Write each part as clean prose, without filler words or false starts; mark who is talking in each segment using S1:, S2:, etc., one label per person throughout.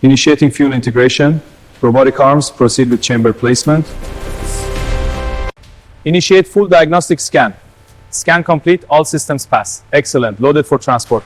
S1: Initiating fuel integration. Robotic arms proceed with chamber placement. Initiate full diagnostic scan. Scan complete, all systems pass. Excellent, loaded for transport.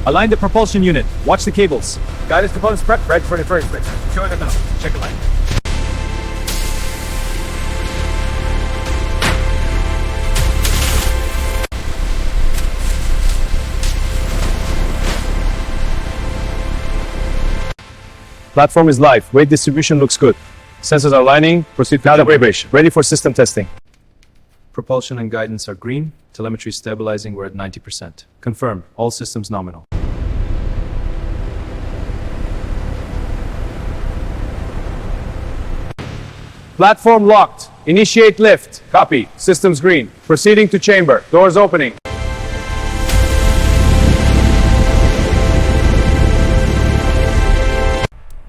S1: Align the propulsion unit. Watch the cables.
S2: Guidance components prepped, ready for inspection. Showing them now. Check align.
S1: Platform is live. Weight distribution looks good. Sensors are aligning. Proceed to calibration. Ready for system testing. Propulsion and guidance are green. Telemetry stabilizing. We're at 90%. Confirmed. All systems nominal. Platform locked. Initiate lift. Copy. Systems green. Proceeding to chamber. Doors opening.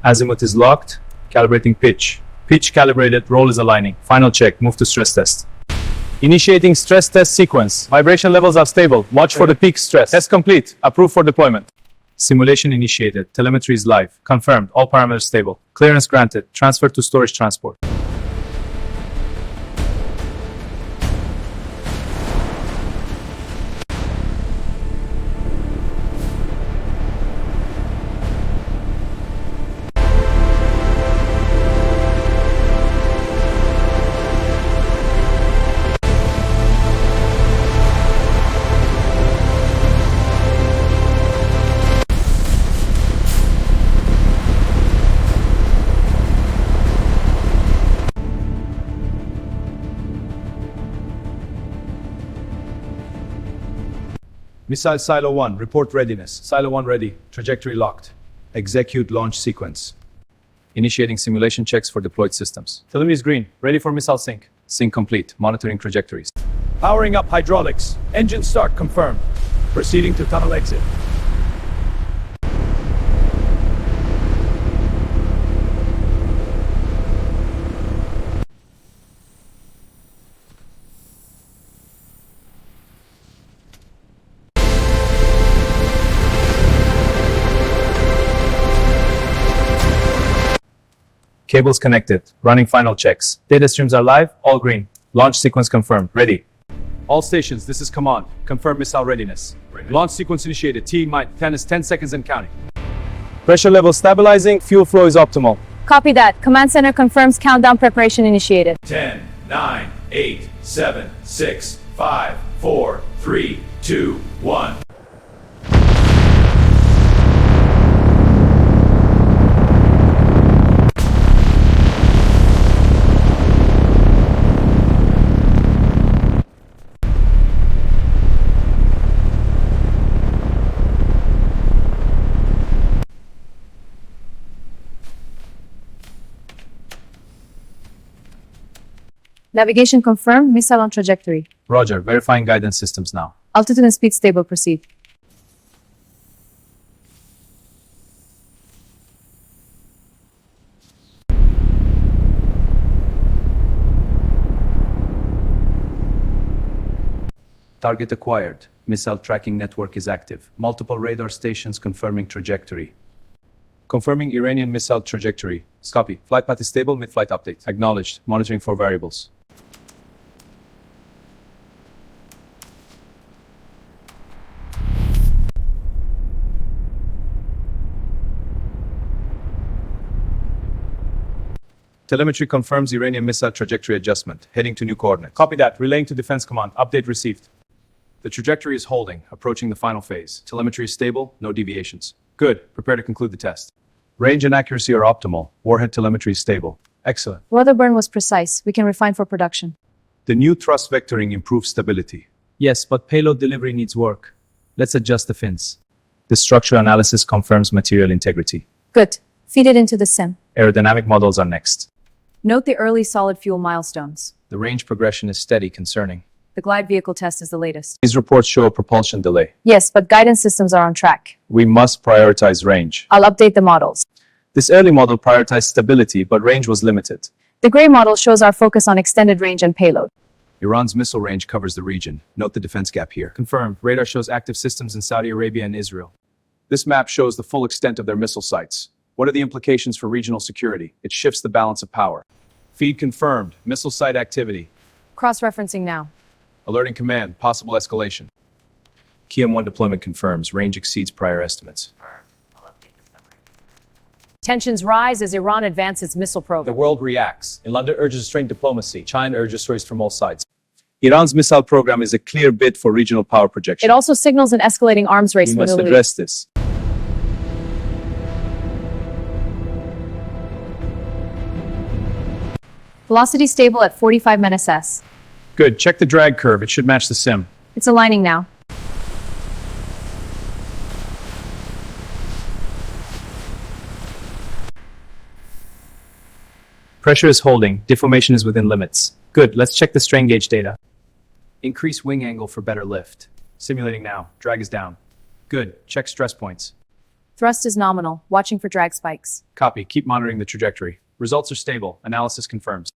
S1: Azimuth is locked. Calibrating pitch. Pitch calibrated. Roll is aligning. Final check. Move to stress test. Initiating stress test sequence. Vibration levels are stable. Watch for the peak stress. Test complete. Approved for deployment. Simulation initiated. Telemetry is live. Confirmed. All parameters stable. Clearance granted. Transfer to storage transport. Missile Silo 1, report readiness. Silo 1 ready. Trajectory locked. Execute launch sequence. Initiating simulation checks for deployed systems. Telemetry is green. Ready for missile sync. Sync complete. Monitoring trajectories.
S2: Powering up hydraulics. Engine start confirmed. Proceeding to tunnel exit.
S1: Cables connected. Running final checks. Data streams are live. All green. Launch sequence confirmed. Ready. All stations, this is command. Confirm missile readiness. Launch sequence initiated. T-10 is 10 seconds and counting. Pressure level stabilizing. Fuel flow is optimal.
S3: Copy that. Command center confirms countdown preparation initiated.
S2: 10, 9, 8, 7, 6, 5, 4, 3, 2, 1.
S3: Navigation confirmed. Missile on trajectory.
S1: Roger. Verifying guidance systems now.
S3: Altitude and speed stable. Proceed.
S1: Target acquired. Missile tracking network is active. Multiple radar stations confirming trajectory. Confirming Iranian missile trajectory. Copy. Flight path is stable. Mid-flight update. Acknowledged. Monitoring for variables. Telemetry confirms Iranian missile trajectory adjustment. Heading to new coordinates. Copy that. Relaying to Defense Command. Update received. The trajectory is holding, approaching the final phase. Telemetry is stable, no deviations. Good. Prepare to conclude the test. Range and accuracy are optimal. Warhead telemetry is stable. Excellent.
S3: Rudder burn was precise. We can refine for production.
S1: The new thrust vectoring improves stability. Yes, but payload delivery needs work. Let's adjust the fins. The structural analysis confirms material integrity.
S3: Good. Feed it into the sim.
S1: Aerodynamic models are next.
S3: Note the early solid fuel milestones.
S1: The range progression is steady, concerning.
S3: The glide vehicle test is the latest.
S1: These reports show a propulsion delay.
S3: Yes, but guidance systems are on track.
S1: We must prioritize range.
S3: I'll update the models.
S1: This early model prioritized stability, but range was limited.
S3: The gray model shows our focus on extended range and payload.
S1: Iran's missile range covers the region. Note the defense gap here. Confirmed. Radar shows active systems in Saudi Arabia and Israel. This map shows the full extent of their missile sites. What are the implications for regional security? It shifts the balance of power. Feed confirmed. Missile site activity.
S3: Cross-referencing now.
S1: Alerting command. Possible escalation. KM-1 deployment confirms. Range exceeds prior estimates.
S3: Tensions rise as Iran advances missile
S1: The
S3: program.
S1: world reacts. In London urges strained diplomacy. China urges stories from all sides. Iran's missile program is a clear bid for regional power projection.
S3: It also signals an escalating arms race
S1: We
S3: in the
S1: must
S3: Middle
S1: address
S3: East.
S1: this.
S3: Velocity stable at 45 MNSS.
S1: Good. Check the drag curve. It should match the sim.
S3: It's aligning now.
S1: Pressure is holding. Deformation is within limits. Good. Let's check the strain gauge data. Increase wing angle for better lift. Simulating now. Drag is down. Good. Check stress points.
S3: Thrust is nominal. Watching for drag spikes.
S1: Copy. Keep monitoring the trajectory. Results are stable. Analysis confirms.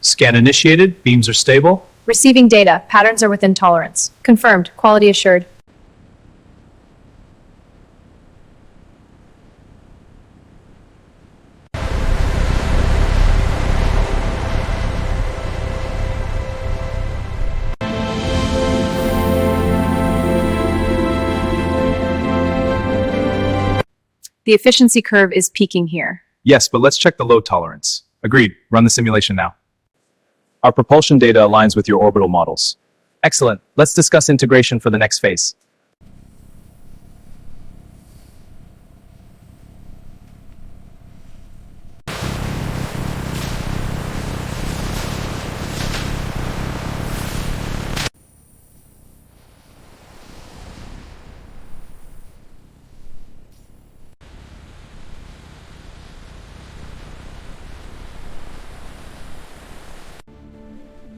S1: Scan initiated. Beams are stable.
S3: Receiving data. Patterns are within tolerance. Confirmed. Quality assured. The efficiency curve is peaking here.
S1: Yes, but let's check the load tolerance. Agreed. Run the simulation now. Our propulsion data aligns with your orbital models. Excellent. Let's discuss integration for the next phase.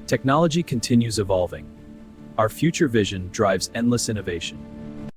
S1: Technology continues evolving. Our future vision drives endless innovation.